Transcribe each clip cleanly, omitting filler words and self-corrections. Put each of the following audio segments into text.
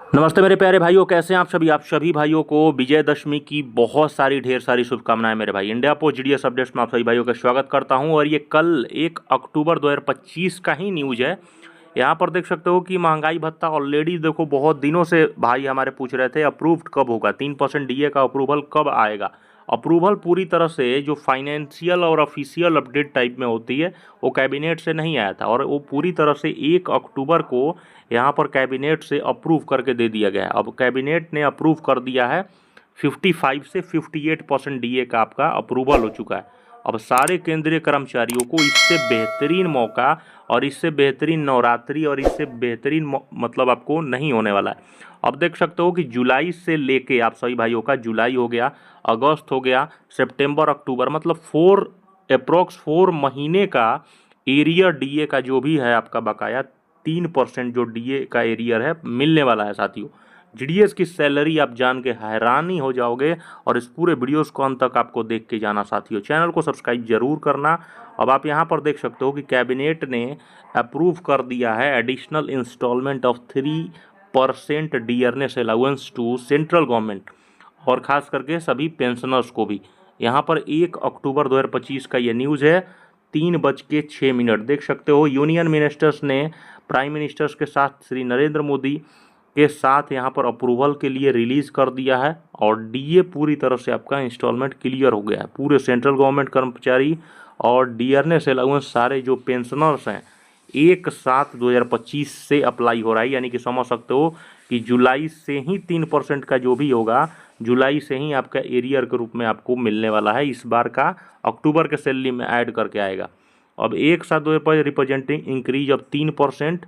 नमस्ते मेरे प्यारे भाइयों, कैसे हैं आप सभी भाइयों को विजयदशमी की बहुत सारी ढेर सारी शुभकामनाएं मेरे भाई। इंडिया पोस्ट जीडीएस अपडेट्स में आप सभी भाइयों का स्वागत करता हूं। और ये कल 1 अक्टूबर 2025 का ही न्यूज़ है। यहाँ पर देख सकते हो कि महंगाई भत्ता ऑलरेडी देखो बहुत दिनों से भाई हमारे पूछ रहे थे अप्रूव्ड कब होगा, 3% डीए का अप्रूवल कब आएगा। अप्रूवल पूरी तरह से जो फाइनेंशियल और ऑफिशियल अपडेट टाइप में होती है वो कैबिनेट से नहीं आया था, और वो पूरी तरह से 1 अक्टूबर को यहाँ पर कैबिनेट से अप्रूव करके दे दिया गया है। अब कैबिनेट ने अप्रूव कर दिया है, 55 से 58% डीए का आपका अप्रूवल हो चुका है। अब सारे केंद्रीय कर्मचारियों को इससे बेहतरीन मौका और इससे बेहतरीन नवरात्रि और इससे बेहतरीन मतलब आपको नहीं होने वाला है। अब देख सकते हो कि जुलाई से लेके आप सभी भाइयों का जुलाई हो गया, अगस्त हो गया, सितंबर, अक्टूबर, मतलब अप्रोक्स 4 महीने का एरियर डीए का जो भी है आपका बकाया 3% जो डीए का एरियर है मिलने वाला है साथियों। जीडीएस की सैलरी आप जान के हैरानी हो जाओगे, और इस पूरे वीडियोस को अंत तक आपको देख के जाना साथियों। चैनल को सब्सक्राइब जरूर करना। अब आप यहाँ पर देख सकते हो कि कैबिनेट ने अप्रूव कर दिया है additional instalment of 3% dearness allowance to central government, और ख़ास करके सभी पेंशनर्स को भी। यहाँ पर 1 अक्टूबर 2025 का ये न्यूज़ है, 3:06 देख सकते हो। यूनियन मिनिस्टर्स ने प्राइम मिनिस्टर्स के साथ श्री नरेंद्र मोदी के साथ यहाँ पर अप्रूवल के लिए रिलीज़ कर दिया है, और डीए पूरी तरह से आपका इंस्टॉलमेंट क्लियर हो गया है। पूरे सेंट्रल गवर्नमेंट कर्मचारी और डियरनेस अलाउंस सारे जो पेंशनर्स हैं 1/7/2025 से अप्लाई हो रहा है। यानी कि समझ सकते हो कि जुलाई से ही 3% का जो भी होगा, जुलाई से ही आपका एरियर के रूप में आपको मिलने वाला है। इस बार का अक्टूबर के सैलरी में ऐड करके आएगा। अब 1/7/2025 representing increase of 3%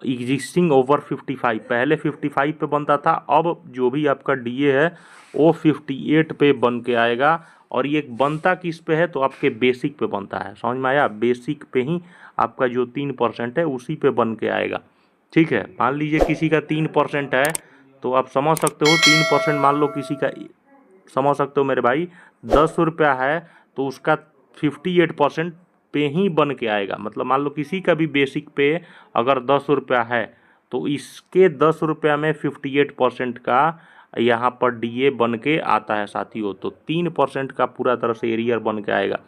existing over 55। पहले 55 पे बनता था, अब जो भी आपका डीए है वो 58 पे बन के आएगा। और ये बनता किस पे है, तो आपके बेसिक पे बनता है। समझ में आया? बेसिक पे ही आपका जो 3% है उसी पे बन के आएगा। ठीक है, मान लीजिए किसी का 3% है, तो आप समझ सकते हो 3% मान लो किसी का, समझ सकते हो मेरे भाई, 10 रुपया है तो उसका 58% पे ही बन के आएगा। मतलब मान लो किसी का भी बेसिक पे अगर 10 रुपया है तो इसके 10 रुपया में 58% का यहाँ पर डीए बन के आता है साथियों। तो 3% का पूरा तरह से एरियर बन के आएगा।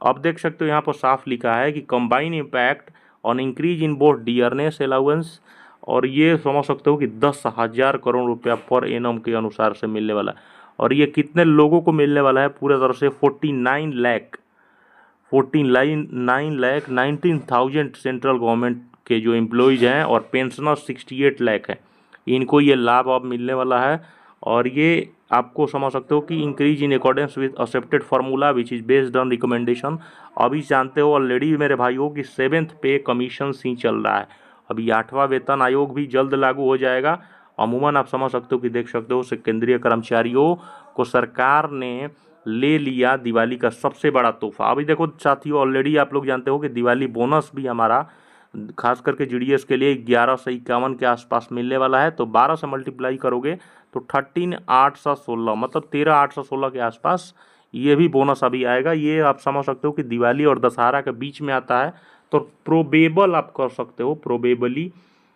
अब देख सकते हो यहाँ पर साफ लिखा है कि combine impact on increase in both dearness allowance, और ये समझ सकते हो कि 10,000 करोड़ रुपया पर एनम के अनुसार से मिलने वाला है। और ये कितने लोगों को मिलने वाला है? पूरे तरह से 49,19,000 सेंट्रल गवर्नमेंट के जो एम्प्लॉयज़ हैं, और पेंशनर 68 लाख हैं, इनको ये लाभ अब मिलने वाला है। और ये आपको समझ सकते हो कि increase in accordance with accepted formula which is based on recommendation. अभी जानते हो ऑलरेडी मेरे भाइयों कि 7th पे कमीशन ही चल रहा है। अभी 8वां वेतन आयोग भी जल्द लागू हो जाएगा। अमूमन आप समझ सकते हो कि देख सकते हो केंद्रीय कर्मचारियों को सरकार ने ले लिया दिवाली का सबसे बड़ा तोहफा। अभी देखो साथियों, ऑलरेडी आप लोग जानते हो कि दिवाली बोनस भी हमारा खास करके जीडीएस के लिए 1151 के आसपास मिलने वाला है। तो 12 से मल्टीप्लाई करोगे तो 13,816, मतलब 13,816 के आसपास ये भी बोनस अभी आएगा। ये आप समझ सकते हो कि दिवाली और दशहरा के बीच में आता है। तो प्रोबेबल आप कर सकते हो, प्रोबेबली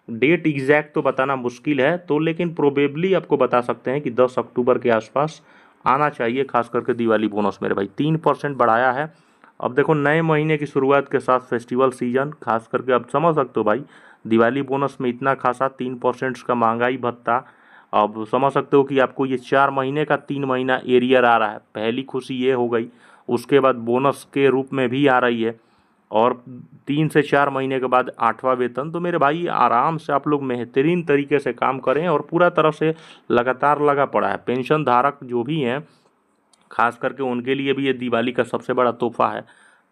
डेट एग्जैक्ट तो बताना मुश्किल है, तो लेकिन प्रोबेबली आपको बता सकते हैं कि 10 अक्टूबर के आसपास आना चाहिए, खास करके दिवाली बोनस मेरे भाई। 3% बढ़ाया है। अब देखो नए महीने की शुरुआत के साथ फेस्टिवल सीजन, खास करके अब समझ सकते हो भाई, दिवाली बोनस में इतना खासा 3% का महंगाई भत्ता। अब समझ सकते हो कि आपको ये 4 महीने का 3 महीना एरियर आ रहा है। पहली खुशी ये हो गई, उसके बाद बोनस के रूप में भी आ रही है, और 3 से 4 महीने के बाद 8वां वेतन। तो मेरे भाई आराम से आप लोग बेहतरीन तरीके से काम करें, और पूरा तरह से लगातार लगा पड़ा है। पेंशन धारक जो भी हैं खास करके उनके लिए भी ये दिवाली का सबसे बड़ा तोहफा है।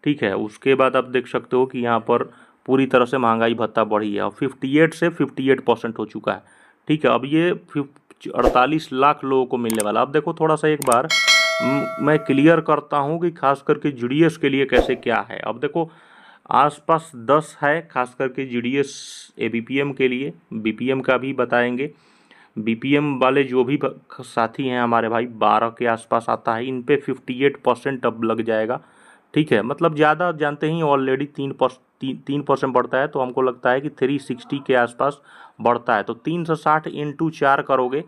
ठीक है, उसके बाद आप देख सकते हो कि यहाँ पर पूरी तरह से महंगाई भत्ता बढ़ी है, और 58 से 58% हो चुका है। ठीक है, अब ये 48 लाख लोगों को मिलने वाला। अब देखो थोड़ा सा एक बार मैं क्लियर करता हूँ कि खास करके जीडीएस के लिए कैसे क्या है। अब देखो आसपास 10 है खास करके जीडीएस एबीपीएम के लिए, बीपीएम का भी बताएंगे। बीपीएम वाले जो भी साथी हैं हमारे भाई 12 के आसपास आता है, इन पे 58% अब लग जाएगा। ठीक है, मतलब ज़्यादा जानते ही ऑलरेडी 3% बढ़ता है, तो हमको लगता है कि 360 के आसपास बढ़ता है। तो 360 इंटू 4 करोगे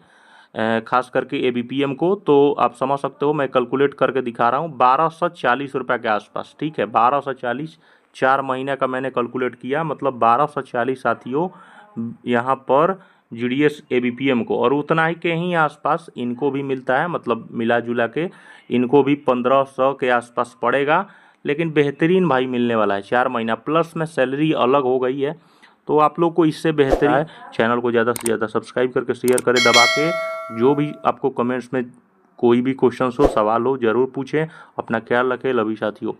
खास करके ABPM को, तो आप समझ सकते हो, मैं कैलकुलेट करके दिखा रहा हूँ 1240 रुपये के आसपास। ठीक है, 1240, 4 महीने का मैंने कैलकुलेट किया, मतलब 1240 साथियों यहाँ पर GDS ABPM को, और उतना ही के ही आसपास इनको भी मिलता है, मतलब मिला जुला के इनको भी 1500 के आसपास पड़ेगा। लेकिन बेहतरीन भाई मिलने वाला है, 4 महीना प्लस में सैलरी अलग हो गई है, तो आप लोग को इससे बेहतर है। चैनल को ज़्यादा से ज़्यादा सब्सक्राइब करके शेयर करें दबा के। जो भी आपको कमेंट्स में कोई भी क्वेश्चन हो, सवाल हो, ज़रूर पूछें। अपना ख्याल रखें। लव यू साथियों।